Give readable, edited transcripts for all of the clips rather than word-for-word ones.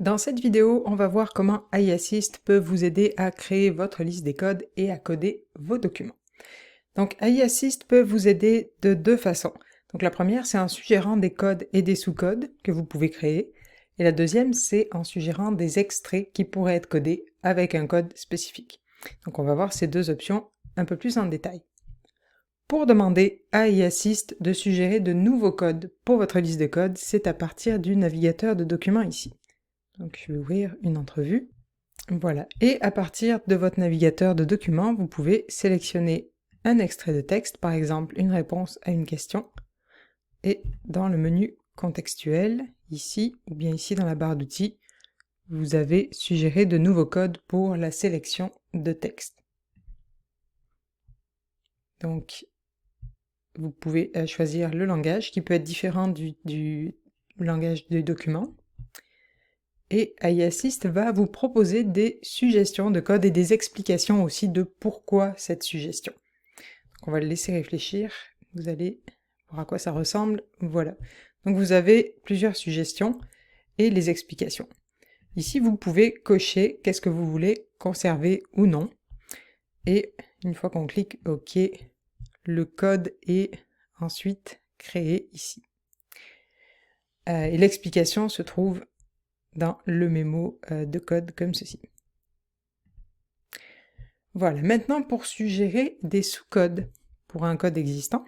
Dans cette vidéo, on va voir comment AI Assist peut vous aider à créer votre liste des codes et à coder vos documents. Donc AI Assist peut vous aider de deux façons. Donc la première, c'est en suggérant des codes et des sous-codes que vous pouvez créer. Et la deuxième, c'est en suggérant des extraits qui pourraient être codés avec un code spécifique. Donc on va voir ces deux options un peu plus en détail. Pour demander à AI Assist de suggérer de nouveaux codes pour votre liste de codes, c'est à partir du navigateur de documents ici. Donc je vais ouvrir une entrevue. Voilà. Et à partir de votre navigateur de documents, vous pouvez sélectionner un extrait de texte, par exemple une réponse à une question. Et dans le menu contextuel, ici, ou bien ici dans la barre d'outils, vous avez suggéré de nouveaux codes pour la sélection de texte. Donc, vous pouvez choisir le langage qui peut être différent du langage du document. Et AI Assist va vous proposer des suggestions de code et des explications aussi de pourquoi cette suggestion. Donc on va le laisser réfléchir, vous allez voir à quoi ça ressemble, voilà. Donc vous avez plusieurs suggestions et les explications. Ici vous pouvez cocher qu'est-ce que vous voulez conserver ou non. Et une fois qu'on clique OK, le code est ensuite créé ici. Et l'explication se trouve dans le mémo de code comme ceci. Voilà, maintenant pour suggérer des sous-codes pour un code existant,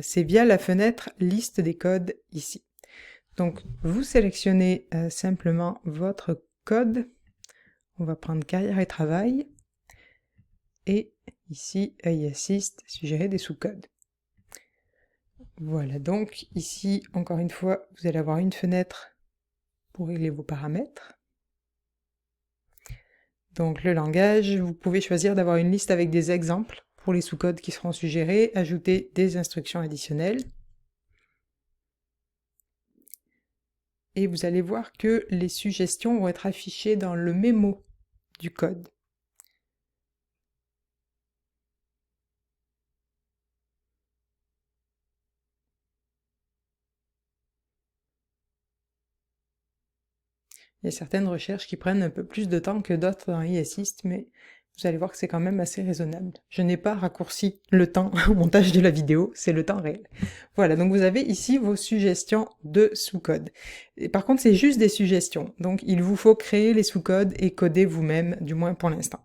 c'est via la fenêtre liste des codes ici. Donc vous sélectionnez simplement votre code, on va prendre carrière et travail, et ici AI Assist, suggérer des sous-codes. Voilà, donc ici, encore une fois, vous allez avoir une fenêtre pour régler vos paramètres. Donc le langage, vous pouvez choisir d'avoir une liste avec des exemples pour les sous-codes qui seront suggérés, ajouter des instructions additionnelles. Et vous allez voir que les suggestions vont être affichées dans le mémo du code. Il y a certaines recherches qui prennent un peu plus de temps que d'autres dans AI Assist, mais vous allez voir que c'est quand même assez raisonnable. Je n'ai pas raccourci le temps au montage de la vidéo, c'est le temps réel. Voilà, donc vous avez ici vos suggestions de sous-code. Par contre, c'est juste des suggestions, donc il vous faut créer les sous-codes et coder vous-même, du moins pour l'instant.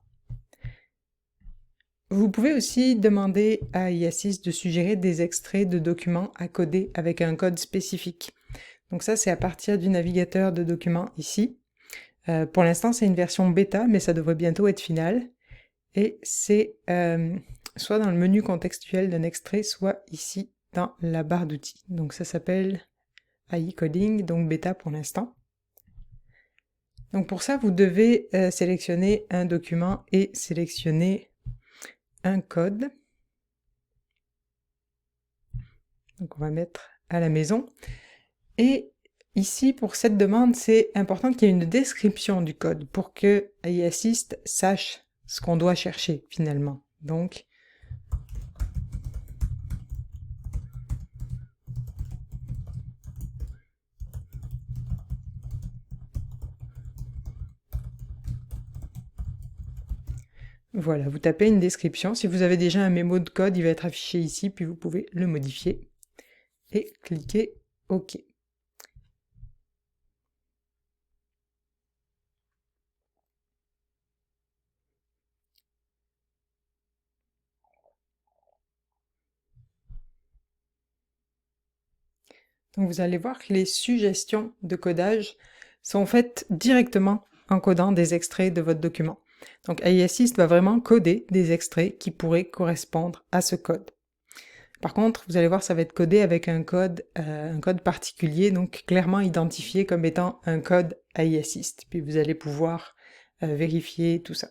Vous pouvez aussi demander à AI Assist de suggérer des extraits de documents à coder avec un code spécifique. Donc ça, c'est à partir du navigateur de documents ici. Pour l'instant, c'est une version bêta, mais ça devrait bientôt être finale. Et c'est soit dans le menu contextuel d'un extrait, soit ici dans la barre d'outils. Donc ça s'appelle AI Coding, donc bêta pour l'instant. Donc pour ça, vous devez sélectionner un document et sélectionner un code. Donc on va mettre à la maison. Et ici, pour cette demande, c'est important qu'il y ait une description du code pour que AI Assist sache ce qu'on doit chercher finalement. Donc, voilà, vous tapez une description. Si vous avez déjà un mémo de code, il va être affiché ici, puis vous pouvez le modifier et cliquez OK. Donc vous allez voir que les suggestions de codage sont faites directement en codant des extraits de votre document. Donc AI Assist va vraiment coder des extraits qui pourraient correspondre à ce code. Par contre, vous allez voir, ça va être codé avec un code particulier, donc clairement identifié comme étant un code AI Assist. Puis vous allez pouvoir vérifier tout ça.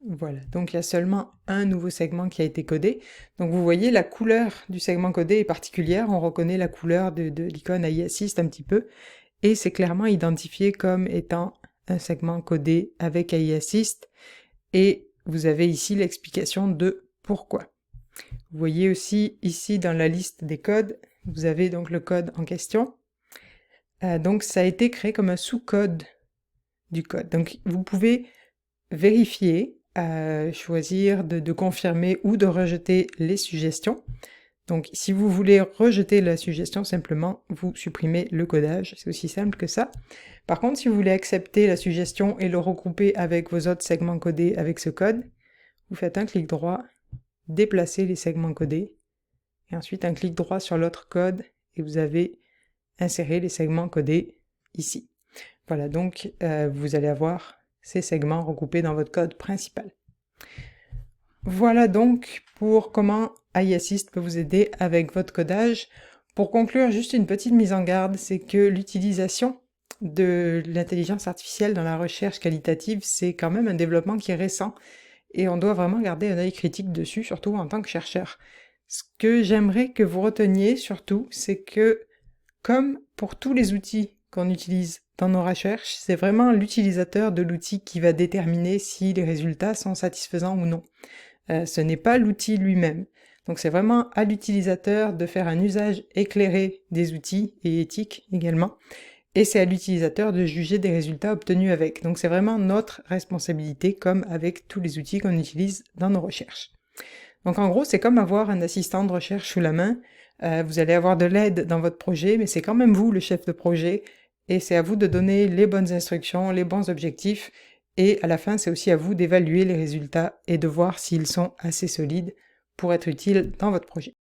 Voilà, donc il y a seulement un nouveau segment qui a été codé. Donc vous voyez, la couleur du segment codé est particulière. On reconnaît la couleur de l'icône AI Assist un petit peu. Et c'est clairement identifié comme étant un segment codé avec AI Assist. Et vous avez ici l'explication de pourquoi. Vous voyez aussi ici dans la liste des codes, vous avez donc le code en question. Donc ça a été créé comme un sous-code du code. Donc vous pouvez vérifier, choisir de confirmer ou de rejeter les suggestions. Donc si vous voulez rejeter la suggestion, simplement vous supprimez le codage, c'est aussi simple que ça. Par contre, si vous voulez accepter la suggestion et le regrouper avec vos autres segments codés avec ce code, vous faites un clic droit, déplacez les segments codés, et ensuite un clic droit sur l'autre code, et vous avez inséré les segments codés ici. Voilà, donc vous allez avoir ces segments regroupés dans votre code principal. Voilà donc pour comment iAssist peut vous aider avec votre codage. Pour conclure, juste une petite mise en garde, c'est que l'utilisation de l'intelligence artificielle dans la recherche qualitative, c'est quand même un développement qui est récent et on doit vraiment garder un œil critique dessus, surtout en tant que chercheur. Ce que j'aimerais que vous reteniez surtout, c'est que comme pour tous les outils qu'on utilise dans nos recherches, c'est vraiment l'utilisateur de l'outil qui va déterminer si les résultats sont satisfaisants ou non. Ce n'est pas l'outil lui-même. Donc c'est vraiment à l'utilisateur de faire un usage éclairé des outils et éthique également. Et c'est à l'utilisateur de juger des résultats obtenus avec. Donc c'est vraiment notre responsabilité comme avec tous les outils qu'on utilise dans nos recherches. Donc en gros, c'est comme avoir un assistant de recherche sous la main. Vous allez avoir de l'aide dans votre projet, mais c'est quand même vous le chef de projet. Et c'est à vous de donner les bonnes instructions, les bons objectifs. Et à la fin, c'est aussi à vous d'évaluer les résultats et de voir s'ils sont assez solides pour être utiles dans votre projet.